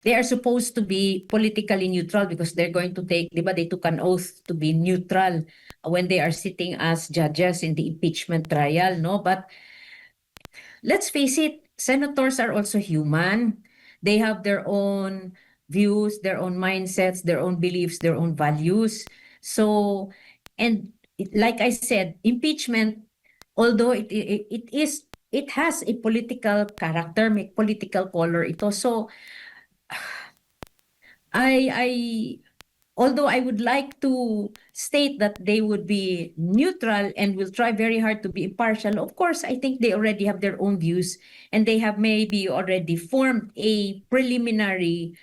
they are supposed to be politically neutral because they're going to take, di ba, they took an oath to be neutral when they are sitting as judges in the impeachment trial, no? But let's face it, senators are also human. They have their own views, their own mindsets, their own beliefs, their own values. So, and like I said, impeachment, although it has a political character, may political color ito. So, I although I would like to state that they would be neutral and will try very hard to be impartial, of course, I think they already have their own views and they have maybe already formed a preliminary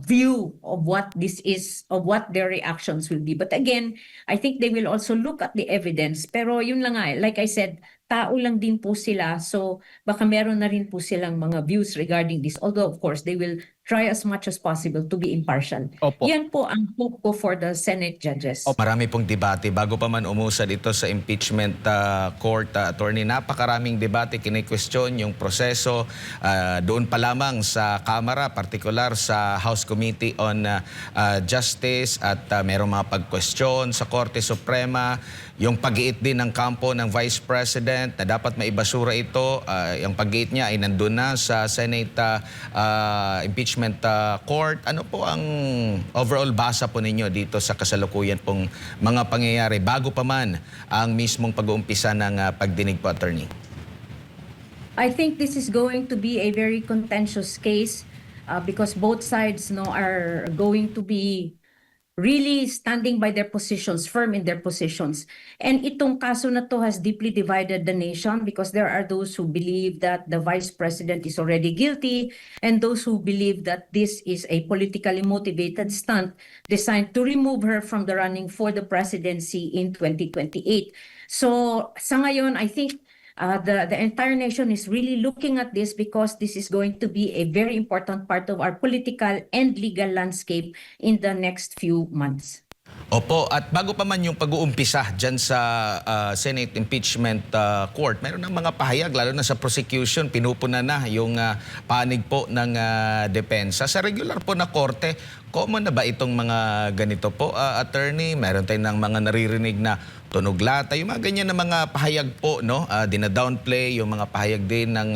view of what this is, of what their reactions will be. But again, I think they will also look at the evidence. Pero yun lang nga, like I said, tao lang din po sila. So baka meron na rin po silang mga views regarding this. Although of course, they will try as much as possible to be impartial. Opo. Yan po ang hope ko for the Senate judges. Marami pong debate bago pa man umusad ito sa impeachment court, attorney. Napakaraming debate, kine-question yung proseso doon pa lamang sa Kamara, partikular sa House Committee on Justice at merong mga pag-question sa Korte Suprema, yung pag-iit din ng kampo ng Vice President na dapat maibasura ito. Yung pag-iit niya ay nandun na sa Senate Impeachment Court. Ano po ang overall basa po ninyo dito sa kasalukuyan pong mga pangyayari bago pa man ang mismong pag-uumpisa ng pagdinig po, attorney? I think this is going to be a very contentious case because both sides are going to be really standing by their positions, firm in their positions. And itong kaso na to has deeply divided the nation because there are those who believe that the Vice President is already guilty and those who believe that this is a politically motivated stunt designed to remove her from the running for the presidency in 2028. So sa ngayon, I think the entire nation is really looking at this because this is going to be a very important part of our political and legal landscape in the next few months. Opo, at bago pa man yung pag-uumpisa dyan sa Senate Impeachment Court, meron ng mga pahayag, lalo na sa prosecution, pinupuna na yung panig po ng depensa. Sa regular po na korte, common na ba itong mga ganito po, attorney? Meron tayong ng mga naririnig na tunog lata, yung mga ganyan na mga pahayag po, no? Dina-downplay, yung mga pahayag din ng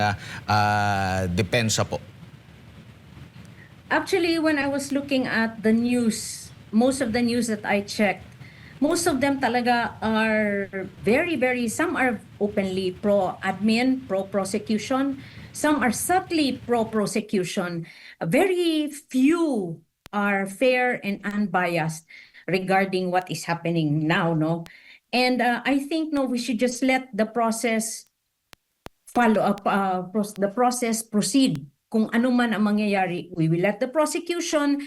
depensa po. Actually, when I was looking at the news, most of the news that I checked, most of them talaga are some are openly pro-admin, pro-prosecution. Some are subtly pro-prosecution. Very few are fair and unbiased regarding what is happening now, no? And I think, we should just let the process follow up, the process proceed. Kung ano man ang mangyayari, we will let the prosecution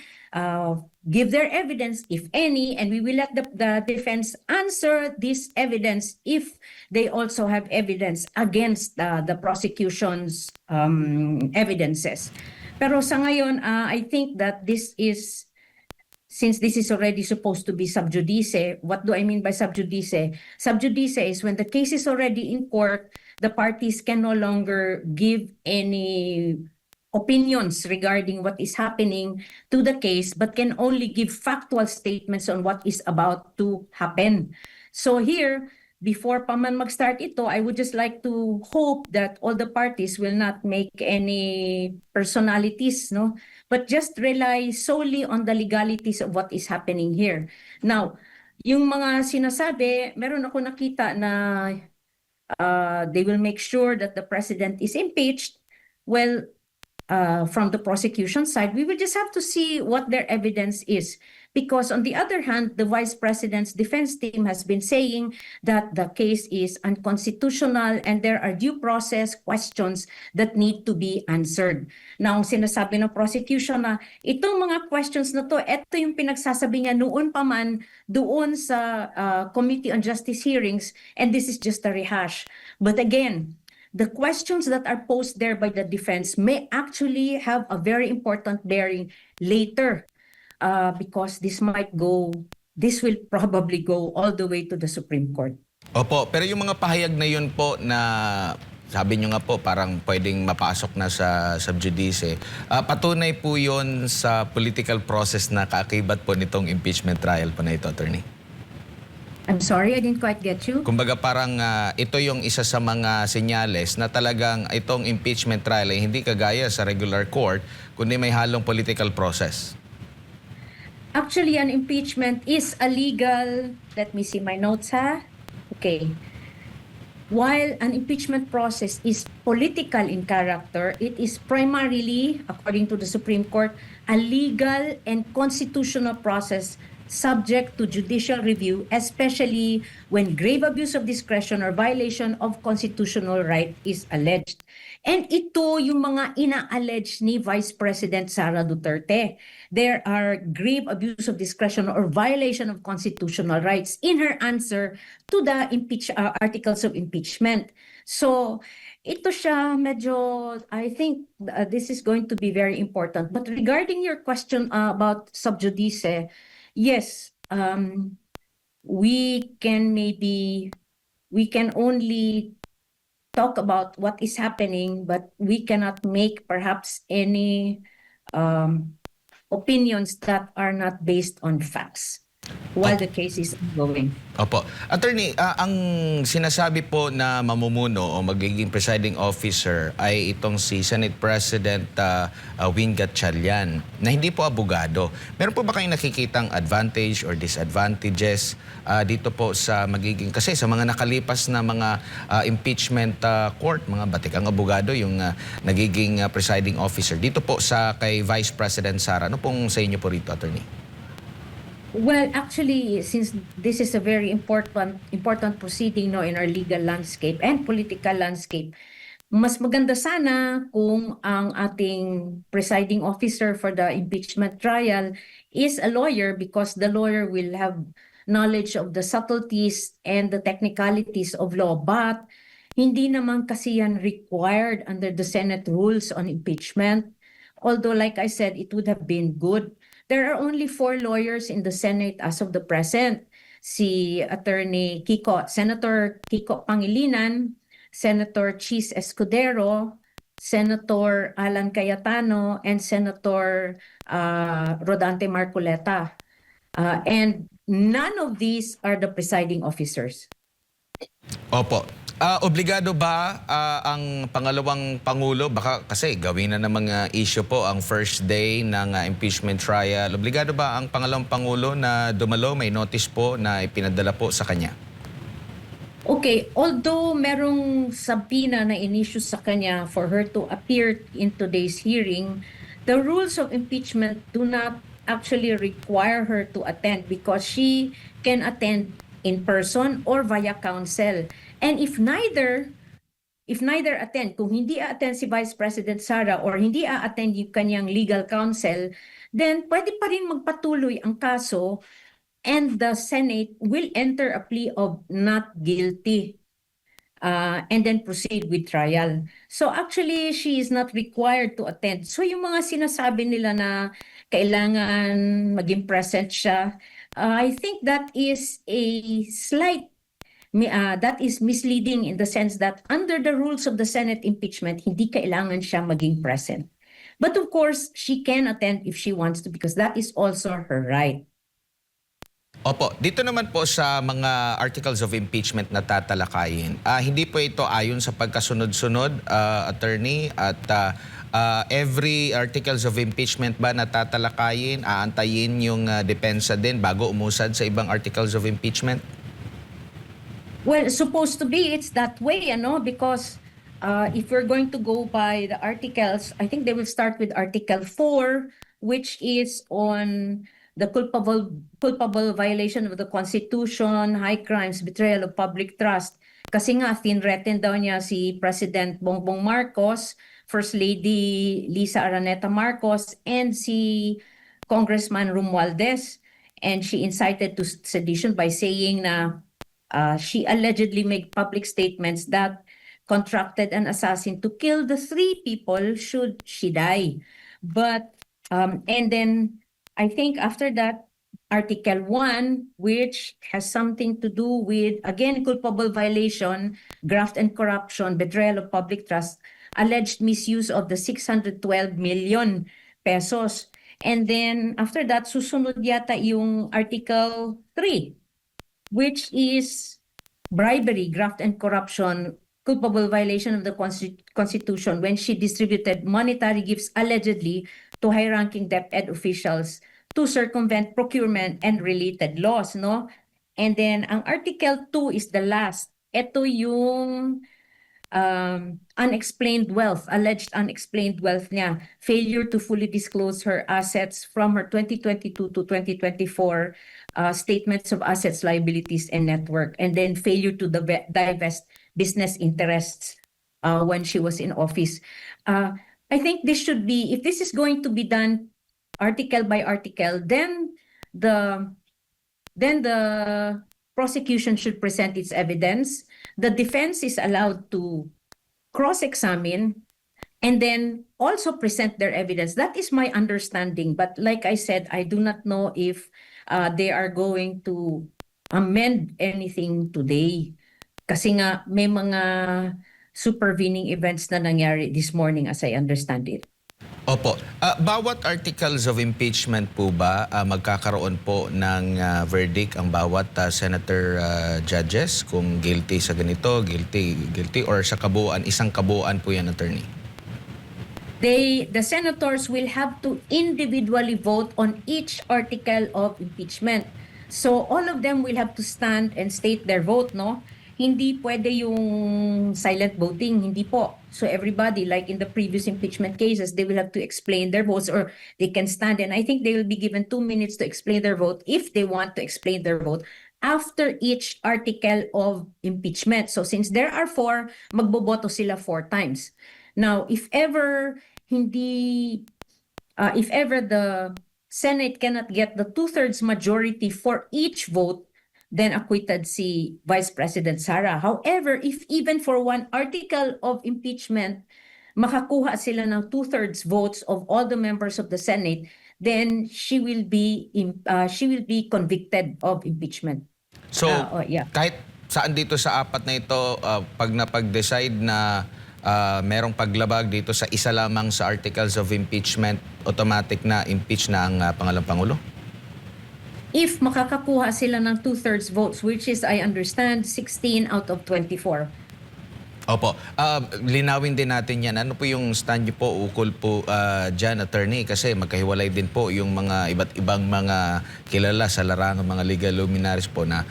give their evidence, if any, and we will let the defense answer this evidence if they also have evidence against the prosecution's evidences. Pero sa ngayon, I think that since this is already supposed to be sub judice, what do I mean by sub judice? Sub judice is when the case is already in court, the parties can no longer give any opinions regarding what is happening to the case, but can only give factual statements on what is about to happen. So here, before pa man mag-start ito, I would just like to hope that all the parties will not make any personalities, but just rely solely on the legalities of what is happening here. Now, yung mga sinasabi, meron ako nakita na they will make sure that the president is impeached. Well, from the prosecution side, we will just have to see what their evidence is. Because on the other hand, the Vice President's defense team has been saying that the case is unconstitutional and there are due process questions that need to be answered. Now, sinasabi ng prosecution na itong mga questions na to, ito yung pinagsasabi niya noon pa man doon sa Committee on Justice hearings, and this is just a rehash. But again, the questions that are posed there by the defense may actually have a very important bearing later because this will probably go all the way to the Supreme Court. Opo, pero yung mga pahayag na yun po na Sabi nyo nga po, parang pwedeng mapasok na sa sub judice. Patunay po yon sa political process na kaakibat po nitong impeachment trial po na ito, Attorney. I'm sorry, I didn't quite get you. Kumbaga parang ito yung isa sa mga senyales na talagang itong impeachment trial ay hindi kagaya sa regular court, kundi may halong political process. Actually, an impeachment is a legal, let me see my notes ha. Okay. While an impeachment process is political in character, it is primarily, according to the Supreme Court, a legal and constitutional process subject to judicial review, especially when grave abuse of discretion or violation of constitutional right is alleged. And ito yung mga ina-allege ni Vice President Sara Duterte. There are grave abuse of discretion or violation of constitutional rights in her answer to the articles of impeachment. So, ito siya medyo, I think this is going to be very important. But regarding your question about sub judice, yes, we can only talk about what is happening, but we cannot make perhaps any opinions that are not based on facts while the case is ongoing. Opo. Attorney, ang sinasabi po na mamumuno o magiging presiding officer ay itong si Senate President Win Gatchalian na hindi po abogado. Meron po ba kayong nakikitang advantage or disadvantages dito po sa magiging, kasi sa mga nakalipas na mga impeachment court, mga batikang abogado yung nagiging presiding officer. Dito po sa kay Vice President Sara, ano pong sa inyo po rito, Attorney? Well, actually, since this is a very important proceeding no in our legal landscape and political landscape, mas maganda sana kung ang ating presiding officer for the impeachment trial is a lawyer, because the lawyer will have knowledge of the subtleties and the technicalities of law. But hindi naman kasi yan required under the Senate rules on impeachment. Although, like I said, it would have been good. There are only 4 lawyers in the Senate as of the present. Si Attorney Senator Kiko Pangilinan, Senator Chis Escudero, Senator Alan Cayetano, and Senator Rodante Marcoleta. And none of these are the presiding officers. Opo. Obligado ba ang pangalawang Pangulo, baka kasi gawin na ng mga issue po ang first day ng impeachment trial, obligado ba ang pangalawang Pangulo na dumalo, may notice po na ipinadala po sa kanya? Okay, although merong subpoena na in-issue sa kanya for her to appear in today's hearing, the rules of impeachment do not actually require her to attend, because she can attend in person or via counsel. And if neither attend, kung hindi attend si Vice President Sara or hindi attend yung kanyang legal counsel, then pwede pa rin magpatuloy ang kaso and the Senate will enter a plea of not guilty and then proceed with trial. So actually, she is not required to attend. So yung mga sinasabi nila na kailangan maging present siya, I think that is a that is misleading in the sense that under the rules of the Senate impeachment, hindi kailangan siya maging present. But of course, she can attend if she wants to, because that is also her right. Opo, dito naman po sa mga articles of impeachment na tatalakayin, hindi po ito ayon sa pagkasunod-sunod, Attorney, at every articles of impeachment ba na tatalakayin, aantayin yung depensa din bago umusad sa ibang articles of impeachment? Well, supposed to be, it's that way, because if we're going to go by the articles, I think they will start with Article 4, which is on the culpable violation of the Constitution, high crimes, betrayal of public trust. Kasi nga, threatened daw niya si President Bongbong Marcos, First Lady Lisa Araneta Marcos, and si Congressman Romualdez. And she incited to sedition by saying na she allegedly made public statements that contracted an assassin to kill the 3 people should she die. But, and then I think after that, Article 1, which has something to do with, again, culpable violation, graft and corruption, betrayal of public trust, alleged misuse of the 612 million pesos. And then after that, susunod yata yung Article 3, which is bribery, graft and corruption, culpable violation of the Constitution when she distributed monetary gifts allegedly to high-ranking DepEd officials to circumvent procurement and related laws, no? And then ang Article 2 is the last. Ito yung unexplained wealth, alleged unexplained wealth niya, failure to fully disclose her assets from her 2022 to 2024 statements of assets, liabilities, and network, and then failure to divest business interests when she was in office. I think this should be, if this is going to be done article by article, then the prosecution should present its evidence. The defense is allowed to cross-examine and then also present their evidence. That is my understanding. But like I said, I do not know if they are going to amend anything today. Kasi nga may mga supervening events na nangyari this morning as I understand it. Opo. Bawat articles of impeachment po ba magkakaroon po ng verdict ang bawat senator judges kung guilty sa ganito, guilty or sa kabuuan, isang kabuuan po yan, attorney? The senators will have to individually vote on each article of impeachment. So all of them will have to stand and state their vote, no? Hindi pwede yung silent voting, hindi po. So everybody, like in the previous impeachment cases, they will have to explain their votes or they can stand, and I think they will be given 2 minutes to explain their vote if they want to explain their vote after each article of impeachment. So since there are 4, magboboto sila 4 times. Now, if ever the Senate cannot get the 2/3 majority for each vote, then acquitted si Vice President Sara. However, if even for one article of impeachment, makakuha sila ng 2/3 votes of all the members of the Senate, then she will be convicted of impeachment. So, Yeah. kahit saan dito sa apat na ito, pag napag-decide na merong paglabag dito sa isa lamang sa articles of impeachment, automatic na impeach na ang Pangalawang Pangulo? If makakakuha sila ng 2/3 votes, which is, I understand, 16 out of 24. Opo. Linawin din natin yan. Ano po yung stand niyo po, ukol po dyan, attorney? Kasi magkahiwalay din po yung mga iba't ibang mga kilala sa larangang mga legal luminaries po na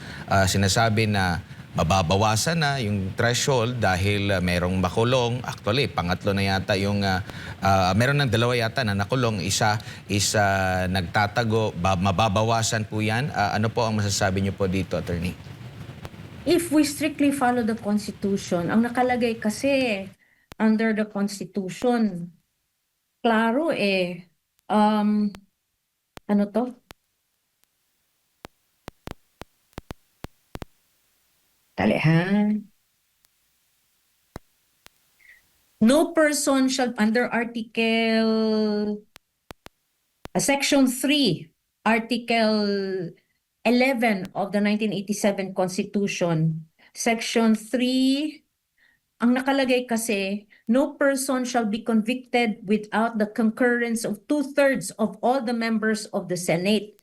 sinasabi na mababawasan na yung threshold dahil merong makulong. Actually, pangatlo na yata yung meron ng 2 yata na nakulong, isa nagtatago, mababawasan po yan. Ano po ang masasabi niyo po dito, attorney? If we strictly follow the Constitution, ang nakalagay kasi under the Constitution, klaro ano to? Dali ha. No person shall, under Section 3, Article 11 of the 1987 Constitution, Section 3, ang nakalagay kasi, no person shall be convicted without the concurrence of 2/3 of all the members of the Senate.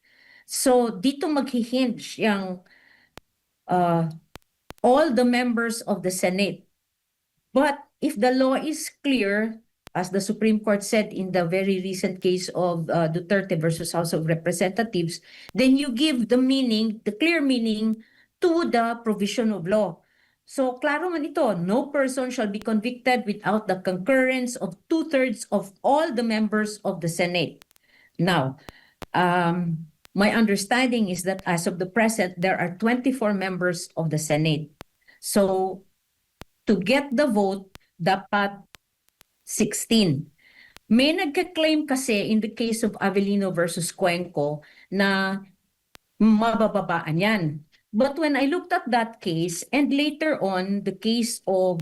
So dito maghihinge yung all the members of the Senate. But if the law is clear, as the Supreme Court said in the very recent case of Duterte versus House of Representatives, then you give the meaning, the clear meaning to the provision of law. So, klaro man ito, no person shall be convicted without the concurrence of 2/3 of all the members of the Senate. Now, my understanding is that as of the present, there are 24 members of the Senate. So, to get the vote, dapat 16. May nagka-claim kasi in the case of Avellino versus Cuenco na mabababaan yan. But when I looked at that case, and later on, the case of,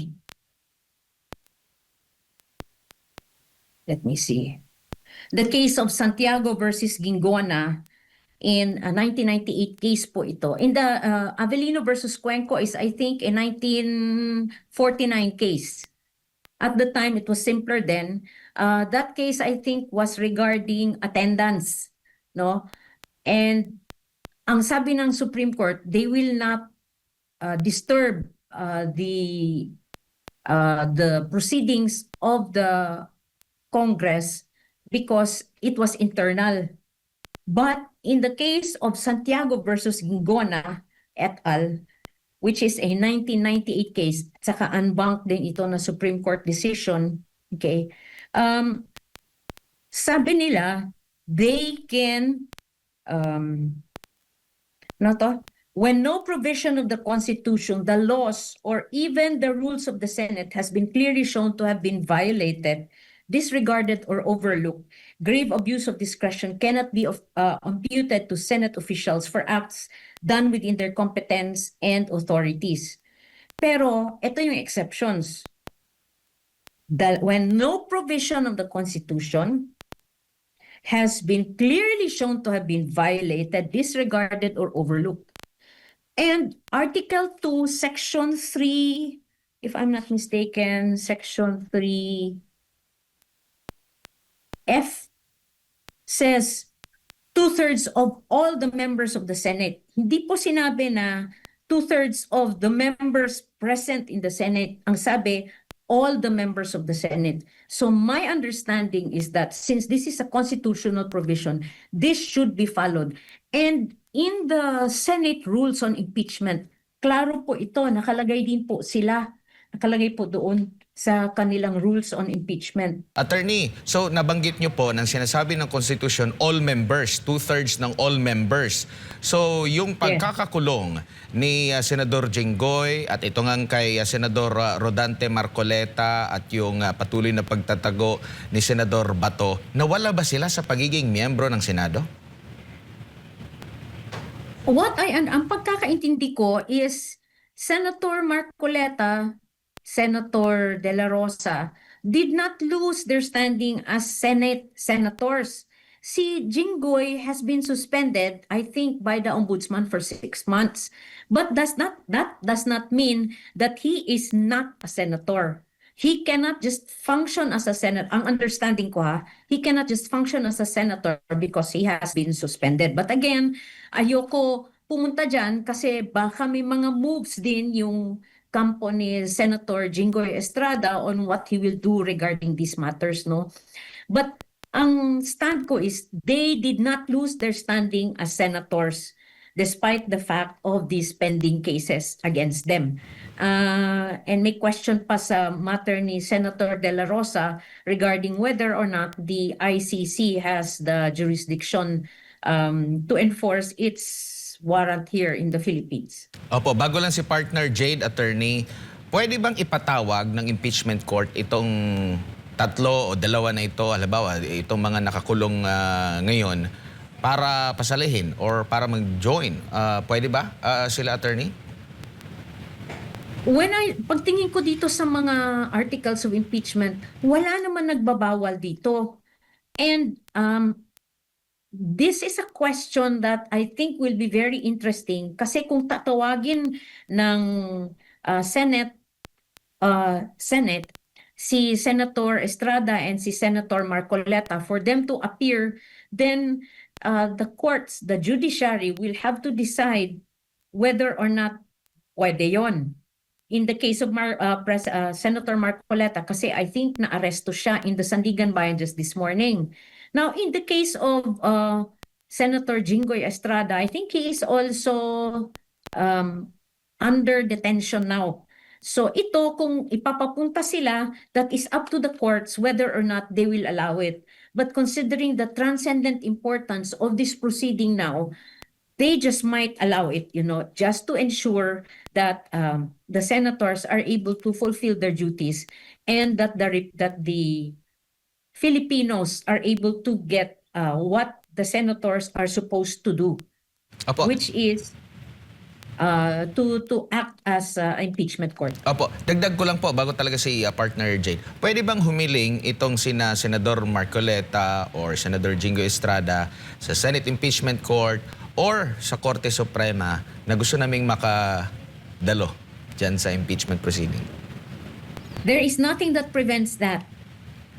let me see, the case of Santiago versus Gingona, in a 1998 case po ito. In the Avellino versus Cuenco is I think a 1949 case. At the time, it was simpler then. That case, I think, was regarding attendance, no? And ang sabi ng Supreme Court, they will not disturb the proceedings of the Congress because it was internal. But in the case of Santiago versus Gingona et al., which is a 1998 case, saka unbanked din ito na Supreme Court decision, okay, sabi nila, they can, when no provision of the Constitution, the laws, or even the rules of the Senate has been clearly shown to have been violated, disregarded, or overlooked, grave abuse of discretion cannot be imputed to Senate officials for acts done within their competence and authorities. Pero ito yung exceptions. When no provision of the Constitution has been clearly shown to have been violated, disregarded, or overlooked. And Article 2, Section 3, if I'm not mistaken, Section 3F says 2/3 of all the members of the Senate. Hindi po sinabi na 2/3 of the members present in the Senate. Ang sabi, all the members of the Senate. So my understanding is that since this is a constitutional provision, this should be followed. And in the Senate rules on impeachment, klaro po ito, nakalagay din po sila, nakalagay po doon sa kanilang rules on impeachment. Attorney, so nabanggit niyo po ng sinasabi ng Constitution, all members, 2/3 ng all members. So yung pagkakakulong ni Senador Jinggoy at ito nga kay Senador Rodante Marcoleta at yung patuloy na pagtatago ni Senador Bato, nawala ba sila sa pagiging miyembro ng Senado? Ang pagkakaintindi ko is Senator Marcoleta, Senator De La Rosa did not lose their standing as Senate senators. Si Jinggoy has been suspended, I think, by the Ombudsman for 6 months. But that does not mean that he is not a senator. He cannot just function as a senator. Ang understanding ko he cannot just function as a senator because he has been suspended. But again, ayoko pumunta dyan kasi baka may mga moves din yung kampo ni Senator Jinggoy Estrada on what he will do regarding these matters, no? But ang stand ko is they did not lose their standing as senators despite the fact of these pending cases against them. And may question pa sa matter ni Senator De La Rosa regarding whether or not the ICC has the jurisdiction to enforce its warrant here in the Philippines. Opo, bago lang si partner Jade, attorney, pwede bang ipatawag ng impeachment court itong tatlo o dalawa na ito, halimbawa itong mga nakakulong ngayon, para pasalihin or para mag-join? Pwede ba sila, attorney? Pagtingin ko dito sa mga articles of impeachment, wala naman nagbabawal dito. And this is a question that I think will be very interesting kasi kung tatawagin ng Senate si Senator Estrada and si Senator Marcoleta for them to appear, then the courts, the judiciary will have to decide whether or not pwede yon. In the case of Senator Marcoleta, kasi I think na-aresto siya in the Sandigan Bayan just this morning. Now, in the case of Senator Jinggoy Estrada, I think he is also under detention now. So ito, kung ipapapunta sila, that is up to the courts whether or not they will allow it. But considering the transcendent importance of this proceeding now, they just might allow it, just to ensure that the senators are able to fulfill their duties and that the Filipinos are able to get what the senators are supposed to do, Opo. which is to act as impeachment court. Opo, dagdag ko lang po bago talaga si partner Jane. Pwede bang humiling itong sina Senador Marcoleta or Senador Jingo Estrada sa Senate Impeachment Court or sa Korte Suprema na gusto naming makadalo dyan sa impeachment proceeding? There is nothing that prevents that.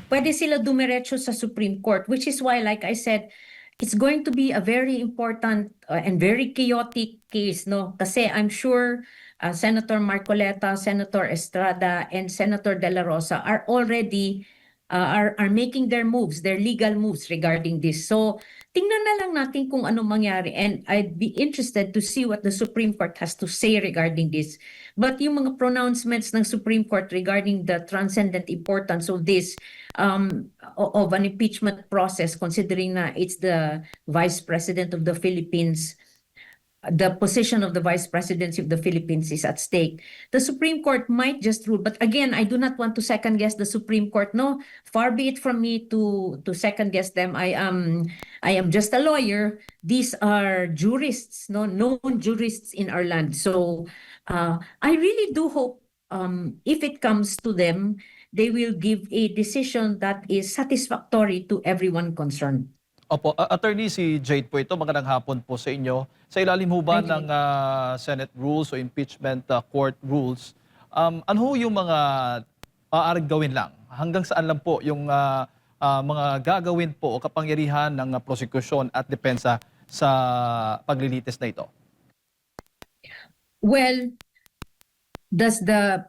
Pwede sila dumiretso sa Supreme Court, which is why, like I said, it's going to be a very important and very chaotic case, no? Kasi I'm sure Senator Marcoleta, Senator Estrada, and Senator De La Rosa are already are making their moves, their legal moves regarding this. So, tingnan na lang natin kung ano mangyari. And I'd be interested to see what the Supreme Court has to say regarding this. But yung mga pronouncements ng Supreme Court regarding the transcendent importance of this, of an impeachment process, considering na it's the Vice President of the Philippines, the position of the Vice Presidency of the Philippines is at stake. The Supreme Court might just rule, but again, I do not want to second guess the Supreme Court. No, far be it from me to second guess them. I am just a lawyer. These are jurists, no, known jurists in our land. So I really do hope if it comes to them, they will give a decision that is satisfactory to everyone concerned. Opo, Attorney, si Jade po ito. Magandang hapon po sa inyo. Sa ilalim ho ba Thank you. ng Senate rules o impeachment court rules, ano ho yung mga maaaring gawin lang? Hanggang saan lang po yung mga gagawin po o kapangyarihan ng prosecution at depensa sa paglilitis na ito? Well, does the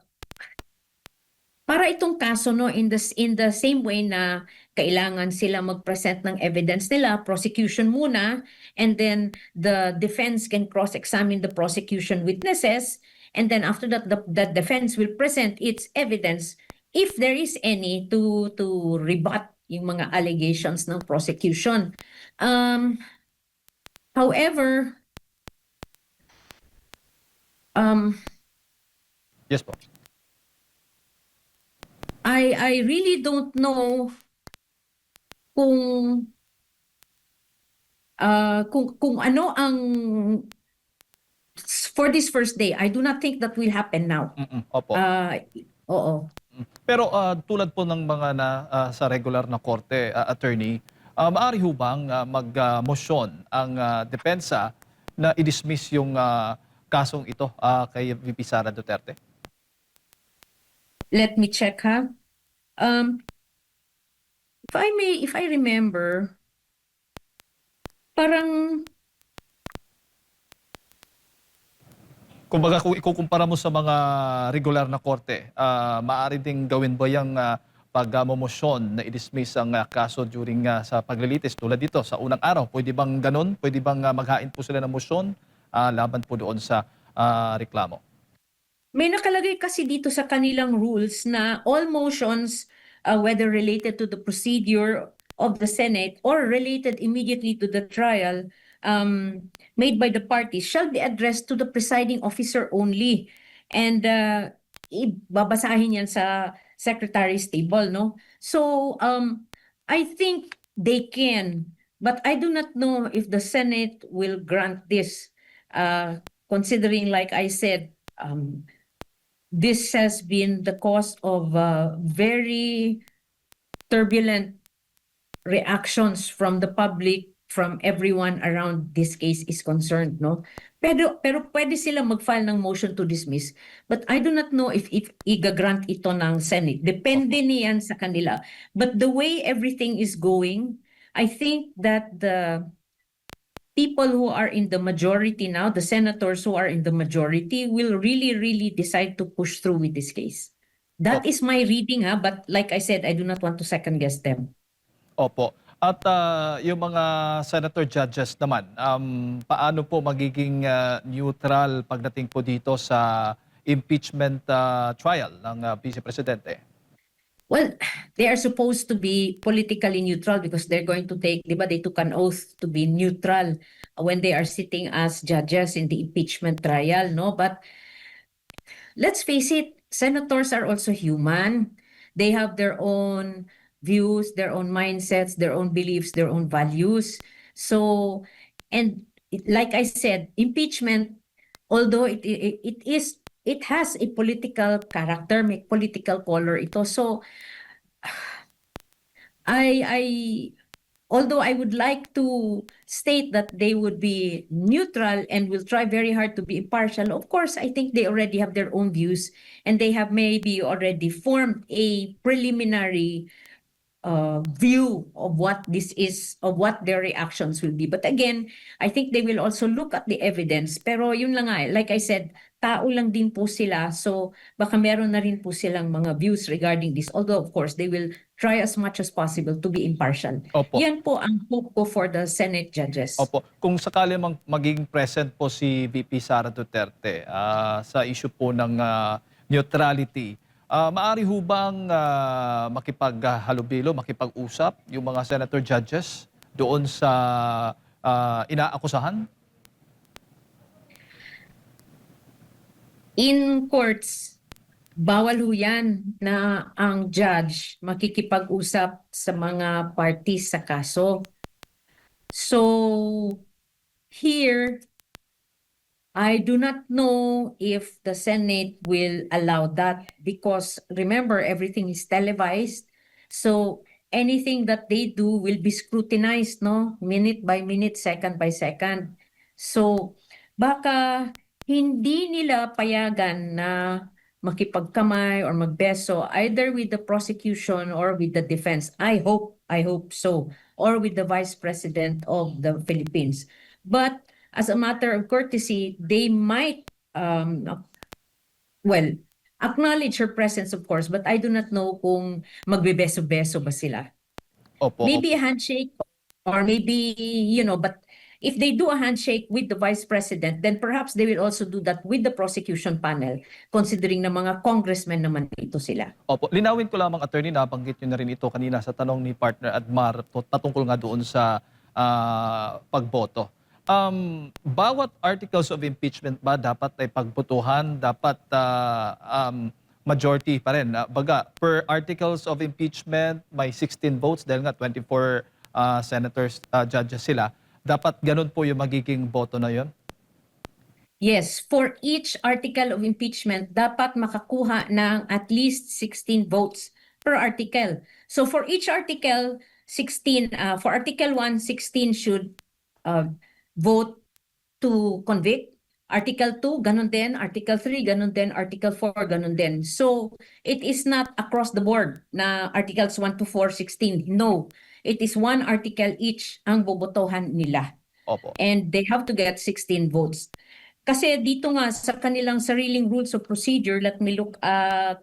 para itong kaso, no, in the same way na kailangan sila mag-present ng evidence nila, prosecution muna, and then the defense can cross-examine the prosecution witnesses, and then after that the defense will present its evidence if there is any to rebut yung mga allegations ng prosecution. However, Yes po. I really don't know kung kung ano ang for this first day. I do not think that will happen now. Opo. Oo. Pero tulad po ng mga sa regular na korte, attorney, maaari ho bang mag-motion ang depensa na i-dismiss yung kasong ito kay VP Sara Duterte? Let me check, ha. If I remember, parang Kumbaga kung ikukumpara mo sa mga regular na korte, maaari ding gawin ba yung pag-momosyon na i-dismiss ang kaso during sa paglilitis tulad dito sa unang araw? Pwede bang ganun? Pwede bang maghain po sila ng motion laban po doon sa reklamo? may nakalagay kasi dito sa kanilang rules na all motions, whether related to the procedure of the Senate or related immediately to the trial, made by the parties shall be addressed to the presiding officer only. And ibabasahin yan sa secretary's table, no? So I think they can, but I do not know if the Senate will grant this, considering, like I said, this has been the cause of very turbulent reactions from the public, from everyone around this case is concerned, no? Pero pwede sila mag-file ng motion to dismiss, but I do not know if i-grant ito ng Senate. Depende niyan sa kanila. But the way everything is going, I think that the people who are in the majority now, the senators who are in the majority, will really decide to push through with this case. That is my reading, ha? But like I said, I do not want to second guess them. Opo. At yung mga senator judges naman, paano po magiging neutral pagdating po dito sa impeachment trial ng Vice Presidente? Well, they are supposed to be politically neutral because they're going to take, di ba, they took an oath to be neutral when they are sitting as judges in the impeachment trial, no? But let's face it, senators are also human. They have their own views, their own mindsets, their own beliefs, their own values. So, and like I said, impeachment although it has a political character, may political color ito. So I although I would like to state that they would be neutral and will try very hard to be impartial, of course, I think they already have their own views and they have maybe already formed a preliminary view of what this is, of what their reactions will be. But again, I think they will also look at the evidence. Pero yun lang nga, like I said, tao lang din po sila. So baka meron na rin po silang mga views regarding this. Although of course, they will try as much as possible to be impartial. Opo. Yan po ang hope ko for the Senate judges. Opo. Kung sakali maging present po si VP Sara Duterte sa issue po ng neutrality, maaari ho bang makipaghalubilo, makipag-usap yung mga senator judges doon sa inaakusahan? In courts, bawal ho yan na ang judge makikipag-usap sa mga parties sa kaso. So, here, I do not know if the Senate will allow that because remember, everything is televised. So, anything that they do will be scrutinized, no? Minute by minute, second by second. So, baka hindi nila payagan na makipagkamay or magbeso either with the prosecution or with the defense. I hope so. Or with the Vice President of the Philippines. But as a matter of courtesy, they might, acknowledge her presence, of course, but I do not know kung magbebeso-beso ba sila. Opo. Maybe a handshake or maybe, but if they do a handshake with the Vice President, then perhaps they will also do that with the prosecution panel, considering na mga congressmen naman ito sila. Opo. Linawin ko lamang, attorney, nabanggit nyo na rin ito kanina sa tanong ni partner Admar patungkol nga doon sa pagboto. Bawat articles of impeachment ba dapat ay pagbotohan, dapat majority pa rin? Baga, per articles of impeachment, may 16 votes dahil nga 24 senators, judges sila. Dapat ganun po yung magiging boto na yon? Yes, for each article of impeachment, dapat makakuha ng at least 16 votes per article. So for each article, 16, for Article 1, 16 should vote to convict. Article 2, ganun din. Article 3, ganun din. Article 4, ganun din. So it is not across the board na Articles 1 to 4, 16. No, it is one article each ang bobotohan nila. Opo. And they have to get 16 votes. Kasi dito nga sa kanilang sariling rules of procedure, let me look at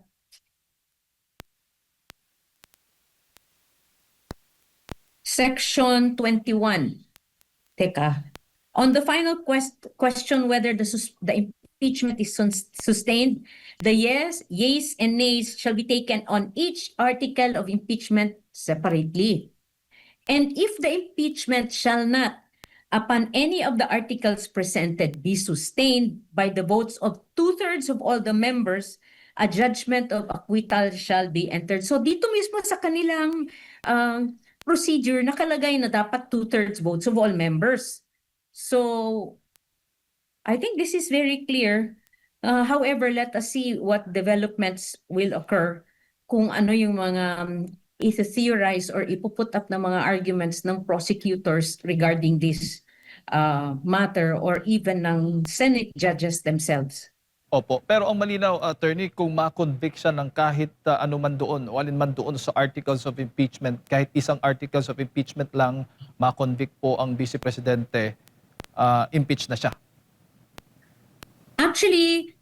Section 21. Teka. On the final question whether the impeachment is sustained, the yeas and nays shall be taken on each article of impeachment separately. And if the impeachment shall not, upon any of the articles presented, be sustained by the votes of 2/3 of all the members, a judgment of acquittal shall be entered. So dito mismo sa kanilang procedure, nakalagay na dapat 2/3 votes of all members. So I think this is very clear. However, let us see what developments will occur kung ano yung mga i-theorize or ipuput up na mga arguments ng prosecutors regarding this matter or even ng Senate judges themselves. Opo. Pero ang malinaw, attorney, kung ma-convict siya ng kahit ano man doon o alin man doon sa articles of impeachment, kahit isang articles of impeachment lang, ma-convict po ang Vice Presidente, impeach na siya. Actually,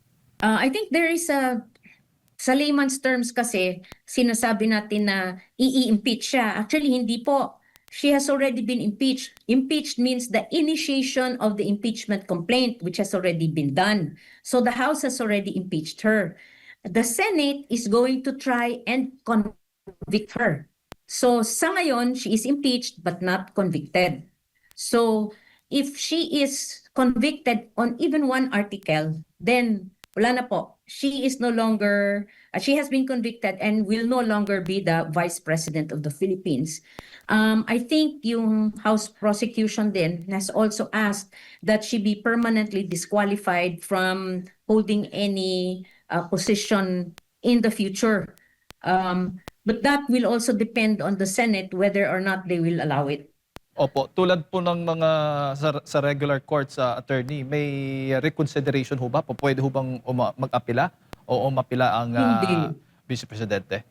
I think there is sa layman's terms kasi, sinasabi natin na i-impeach siya. Actually, hindi po. She has already been impeached. Impeached means the initiation of the impeachment complaint, which has already been done. So the House has already impeached her. The Senate is going to try and convict her. So sa ngayon, she is impeached but not convicted. So if she is convicted on even one article, then Wala na po. She is no longer, she has been convicted and will no longer be the Vice President of the Philippines. I think yung House prosecution din has also asked that she be permanently disqualified from holding any position in the future. But that will also depend on the Senate whether or not they will allow it. Opo, tulad po ng mga sa regular courts, attorney, may reconsideration ho ba? Pwede ho bang mag-apila o umapila ang Hindi. Vice Presidente?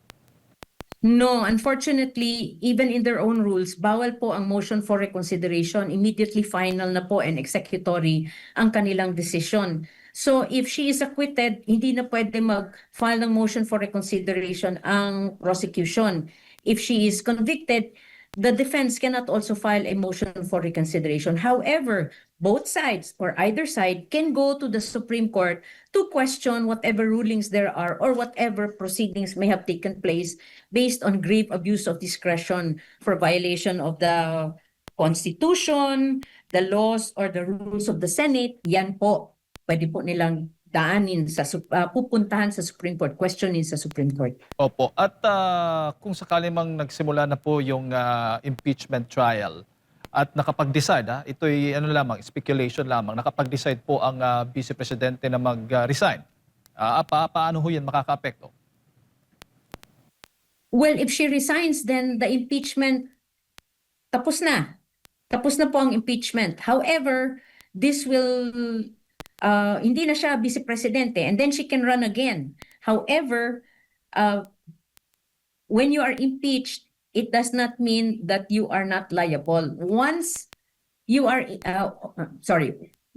No, unfortunately, even in their own rules, bawal po ang motion for reconsideration. Immediately final na po and executory ang kanilang decision. So if she is acquitted, hindi na pwede mag-file ng motion for reconsideration ang prosecution. If she is convicted, the defense cannot also file a motion for reconsideration. However, both sides or either side can go to the Supreme Court to question whatever rulings there are or whatever proceedings may have taken place based on grave abuse of discretion for violation of the Constitution, the laws, or the rules of the Senate. Yan po, pwede po nilang daanin sa pupuntahan sa Supreme Court, questionin sa Supreme Court. Opo. At kung sakali mang nagsimula na po yung impeachment trial at nakapag-decide, ito'y ano lamang, speculation lamang, nakapag-decide po ang Vice Presidente na mag-resign. Paano ho yan makaka-apekto? Well, if she resigns, then the impeachment, tapos na. Tapos na po ang impeachment. However, this will, hindi na siya Vice Presidente and then she can run again. However, when you are impeached, it does not mean that you are not liable. Once you are,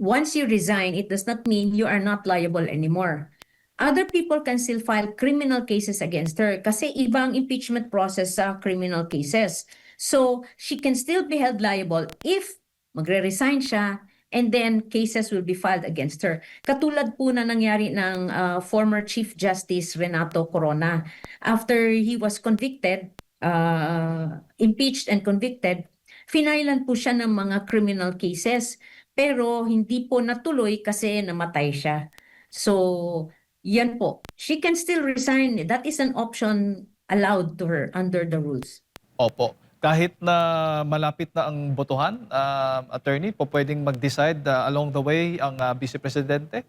once you resign, it does not mean you are not liable anymore. Other people can still file criminal cases against her kasi ibang impeachment process sa criminal cases. So she can still be held liable if magre-resign siya and then cases will be filed against her. Katulad po na nangyari ng former Chief Justice Renato Corona. After he was convicted, impeached and convicted, finailan po siya ng mga criminal cases pero hindi po natuloy kasi namatay siya. So, yan po. She can still resign. That is an option allowed to her under the rules. Opo. Kahit na malapit na ang botohan, attorney, po pwedeng mag-decide along the way ang Vice Presidente?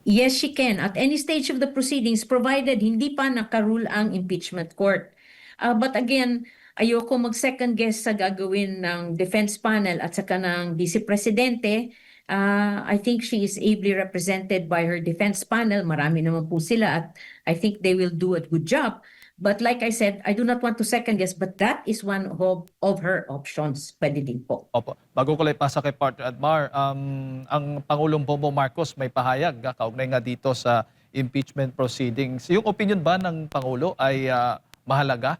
Yes, she can. At any stage of the proceedings, provided hindi pa nakarule ang impeachment court. But again, ayoko mag-second guess sa gagawin ng defense panel at saka ng Vice Presidente. I think she is ably represented by her defense panel. Marami naman po sila at I think they will do a good job. But like I said, I do not want to second guess, but that is one of her options. Pwede din po. Opo. Bago ko lang ipasa kay Partner Admar, ang Pangulong Bongbong Marcos may pahayag kaugnay nga dito sa impeachment proceedings. Yung opinion ba ng Pangulo ay mahalaga?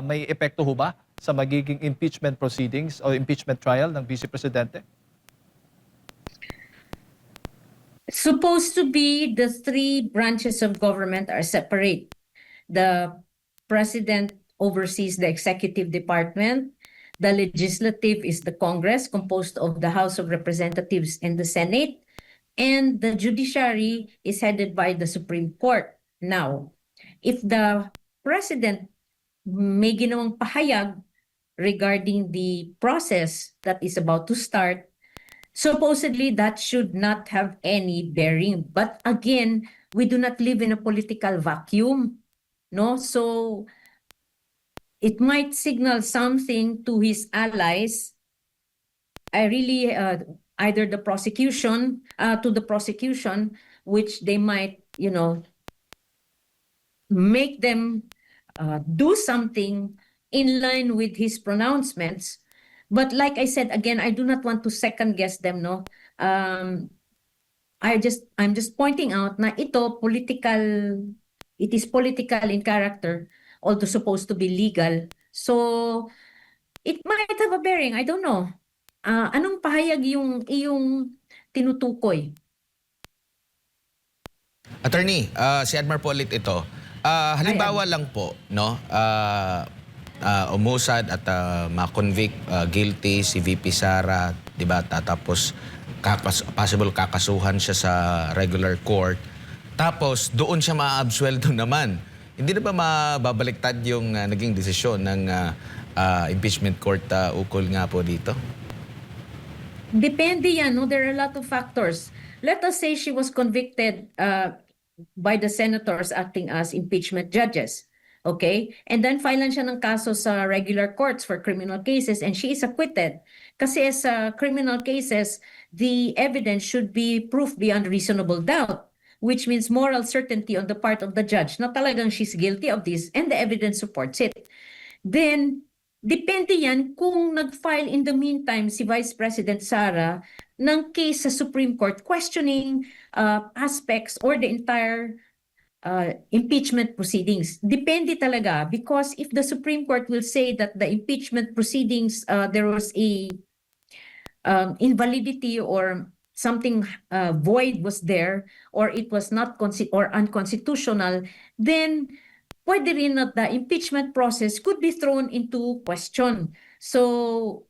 May epekto ho ba sa magiging impeachment proceedings o impeachment trial ng Vice Presidente? Supposed to be the three branches of government are separate. The president oversees the executive department. The legislative is the Congress, composed of the House of Representatives and the Senate. And the judiciary is headed by the Supreme Court. Now, if the president may ginawang pahayag regarding the process that is about to start, supposedly that should not have any bearing. But again, we do not live in a political vacuum. No, so it might signal something to his allies. I really either the prosecution to the prosecution, which they might, make them do something in line with his pronouncements. But like I said again, I do not want to second guess them. No, I'm just pointing out na ito political. It is political in character, although supposed to be legal. So, it might have a bearing. I don't know. Anong pahayag yung iyong tinutukoy? Attorney, si Admar po ulit ito. Halimbawa lang po, no? Umusad at ma-convict guilty si VP Sara, 'di ba? Tapos possible kakasuhan siya sa regular court, tapos doon siya maaabsueldo naman. Hindi na ba mababaliktad yung naging desisyon ng impeachment court ukol nga po dito? Depende yan, no? There are a lot of factors. Let us say she was convicted by the senators acting as impeachment judges. Okay? And then filean siya ng kaso sa regular courts for criminal cases and she is acquitted. Kasi sa criminal cases, the evidence should be proof beyond reasonable doubt, which means moral certainty on the part of the judge na talagang she's guilty of this and the evidence supports it. Then, depende yan kung nag-file in the meantime si Vice President Sara ng case sa Supreme Court questioning aspects or the entire impeachment proceedings. Depende talaga because if the Supreme Court will say that the impeachment proceedings, there was a invalidity or something void was there or it was not or unconstitutional, then pwede rin na the impeachment process could be thrown into question. So,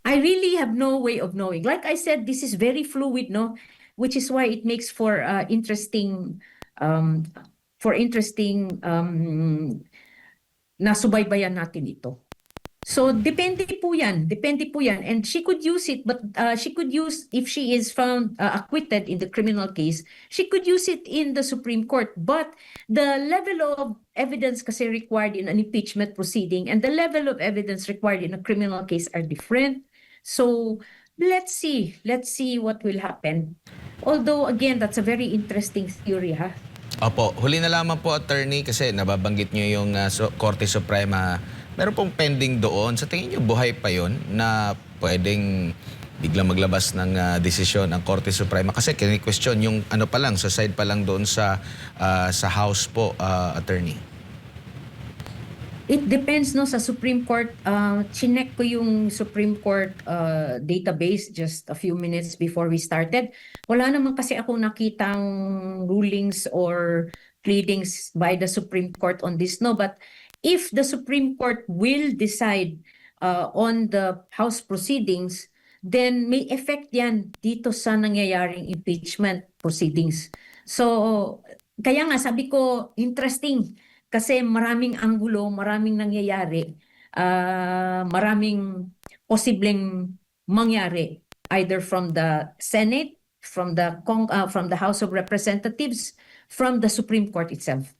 I really have no way of knowing. Like I said, this is very fluid, no? Which is why it makes for interesting nasubaybayan natin ito. So, depende po yan. Depende po yan. And she could use it, but she could use, if she is found acquitted in the criminal case, she could use it in the Supreme Court. But the level of evidence kasi required in an impeachment proceeding and the level of evidence required in a criminal case are different. So, let's see. Let's see what will happen. Although, again, that's a very interesting theory, ha? Opo, huli na lamang po, attorney, kasi nababanggit nyo yung Korte Suprema. Meron pong pending doon. Sa tingin nyo, buhay pa yon na pwedeng biglang maglabas ng desisyon ang Korte Suprema? Kasi kini-question yung ano pa lang, sa side pa lang doon sa House po, attorney. It depends, no, sa Supreme Court. Chinek ko yung Supreme Court database just a few minutes before we started. Wala naman kasi ako nakitang rulings or pleadings by the Supreme Court on this, no. But if the Supreme Court will decide on the House proceedings, then may effect yan dito sa nangyayaring impeachment proceedings. So, kaya nga sabi ko, interesting. Kasi maraming anggulo, maraming nangyayari, maraming posibleng mangyari either from the Senate, from the House of Representatives, from the Supreme Court itself.